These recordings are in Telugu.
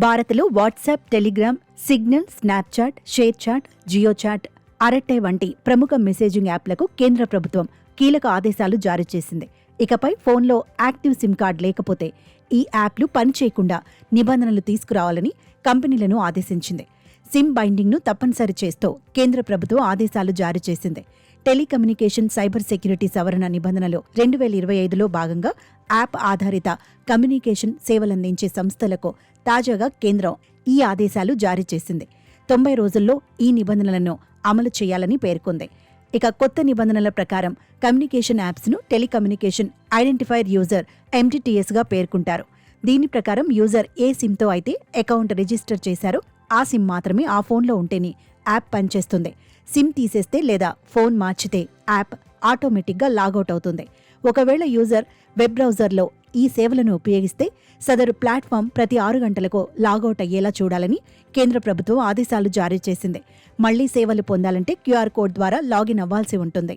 భారత్లో WhatsApp, Telegram, Signal, Snapchat, ShareChat, JioChat, Arattai వంటి ప్రముఖ మెసేజింగ్ యాప్లకు కేంద్ర ప్రభుత్వం కీలక ఆదేశాలు జారీ చేసింది. ఇకపై ఫోన్లో యాక్టివ్ సిమ్ కార్డ్ లేకపోతే ఈ యాప్లు పనిచేయకుండా నిబంధనలు తీసుకురావాలని కంపెనీలను ఆదేశించింది. సిమ్ బైండింగ్ను తప్పనిసరి చేస్తూ కేంద్ర ప్రభుత్వం ఆదేశాలు జారీ చేసింది. టెలికమ్యూనికేషన్ సైబర్ సెక్యూరిటీ సవరణ నిబంధనలు 2025లో భాగంగా యాప్ ఆధారిత కమ్యూనికేషన్ సేవలందించే సంస్థలకు తాజాగా కేంద్రం ఈ ఆదేశాలు జారీ చేసింది. 90 రోజుల్లో ఈ నిబంధనలను అమలు చేయాలని పేర్కొంది. ఇక కొత్త నిబంధనల ప్రకారం కమ్యూనికేషన్ యాప్స్ను టెలికమ్యూనికేషన్ ఐడెంటిఫైర్ యూజర్ ఎంటిటిఎస్గా పేర్కొంటారు. దీని ప్రకారం యూజర్ ఏ సిమ్తో అయితే అకౌంట్ రిజిస్టర్ చేశారో ఆ సిమ్ మాత్రమే ఆ ఫోన్లో ఉంటేనే యాప్ పనిచేస్తుంది. సిమ్ తీసేస్తే లేదా ఫోన్ మార్చితే యాప్ ఆటోమేటిక్గా లాగౌట్ అవుతుంది. ఒకవేళ యూజర్ వెబ్ బ్రౌజర్లో ఈ సేవలను ఉపయోగిస్తే సదరు ప్లాట్ఫామ్ ప్రతి 6 గంటలకు లాగౌట్ అయ్యేలా చూడాలని కేంద్ర ప్రభుత్వం ఆదేశాలు జారీ చేసింది. మళ్లీ సేవలు పొందాలంటే QR కోడ్ ద్వారా లాగిన్ అవ్వాల్సి ఉంటుంది.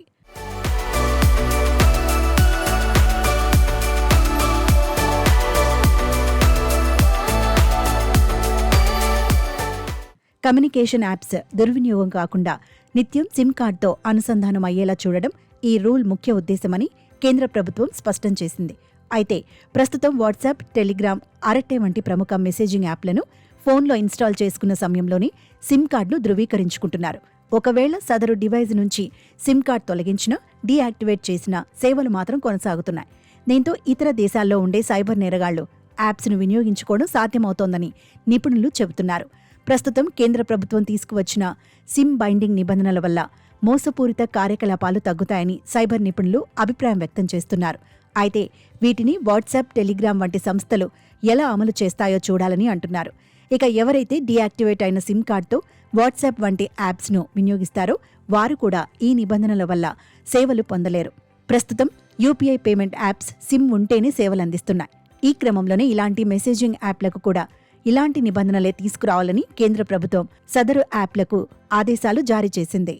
కమ్యూనికేషన్ యాప్స్ దుర్వినియోగం కాకుండా నిత్యం సిమ్ కార్డ్తో అనుసంధానం అయ్యేలా చూడడం ఈ రూల్ ముఖ్య ఉద్దేశమని కేంద్ర ప్రభుత్వం స్పష్టం చేసింది. అయితే ప్రస్తుతం వాట్సాప్, టెలిగ్రామ్, అరట్టే వంటి ప్రముఖ మెసేజింగ్ యాప్లను ఫోన్లో ఇన్స్టాల్ చేసుకున్న సమయంలోనే సిమ్ కార్డును ధృవీకరించుకుంటున్నారు. ఒకవేళ సదరు డివైజ్ నుంచి సిమ్ కార్డ్ తొలగించినా, డీయాక్టివేట్ చేసినా సేవలు మాత్రం కొనసాగుతున్నాయి. దీంతో ఇతర దేశాల్లో ఉండే సైబర్ నేరగాళ్లు యాప్స్ను వినియోగించుకోవడం సాధ్యమవుతోందని నిపుణులు చెబుతున్నారు. ప్రస్తుతం కేంద్ర ప్రభుత్వం తీసుకువచ్చిన సిమ్ బైండింగ్ నిబంధనల వల్ల మోసపూరిత కార్యకలాపాలు తగ్గుతాయని సైబర్ నిపుణులు అభిప్రాయం వ్యక్తం చేస్తున్నారు. అయితే వీటిని వాట్సాప్, టెలిగ్రామ్ వంటి సంస్థలు ఎలా అమలు చేస్తాయో చూడాలని అంటున్నారు. ఇక ఎవరైతే డీయాక్టివేట్ అయిన సిమ్ కార్డ్తో వాట్సాప్ వంటి యాప్స్ను వినియోగిస్తారో వారు కూడా ఈ నిబంధనల వల్ల సేవలు పొందలేరు. ప్రస్తుతం యూపీఐ పేమెంట్ యాప్స్ సిమ్ ఉంటేనే సేవలందిస్తున్నాయి. ఈ క్రమంలోనే ఇలాంటి మెసేజింగ్ యాప్లకు కూడా ఇలాంటి నిబంధనలే తీసుకురావాలని కేంద్ర ప్రభుత్వం సదరు యాప్లకు ఆదేశాలు జారీ చేసింది.